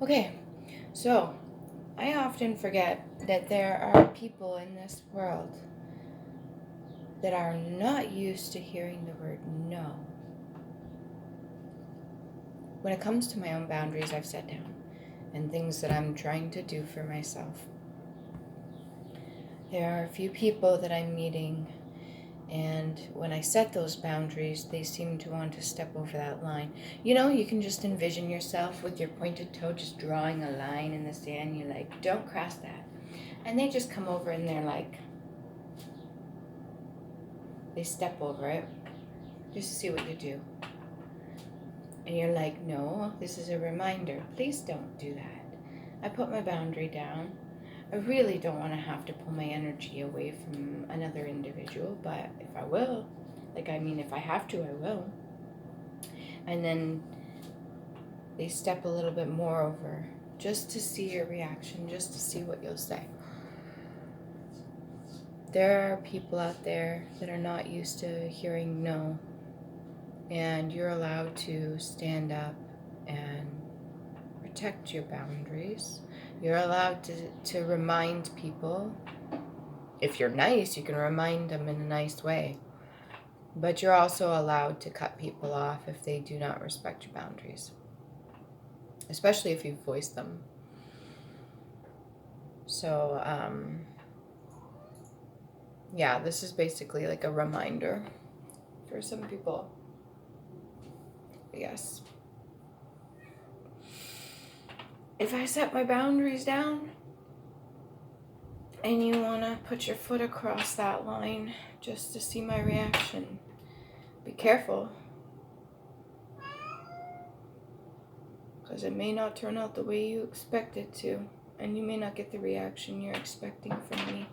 Okay, so I often forget that there are people in this world that are not used to hearing the word no. When it comes to my own boundaries I've set down and things that I'm trying to do for myself, there are a few people that I'm meeting, and when I set those boundaries, they seem to want to step over that line. You can just envision yourself with your pointed toe just drawing a line in the sand. You're like, don't cross that. And they just come over and they're like, they step over it just to see what you do. And you're like, no, this is a reminder. Please don't do that. I put my boundary down. I really don't want to have to pull my energy away from another individual, but if I will, if I have to, I will. And then they step a little bit more over just to see your reaction, just to see what you'll say. There are people out there that are not used to hearing no, and you're allowed to stand up and protect your boundaries. You're allowed to remind people. If you're nice, you can remind them in a nice way. But you're also allowed to cut people off if they do not respect your boundaries, especially if you voice them. So, yeah, this is basically like a reminder for some people. Yes. If I set my boundaries down and you want to put your foot across that line just to see my reaction, be careful. Because it may not turn out the way you expect it to, and you may not get the reaction you're expecting from me.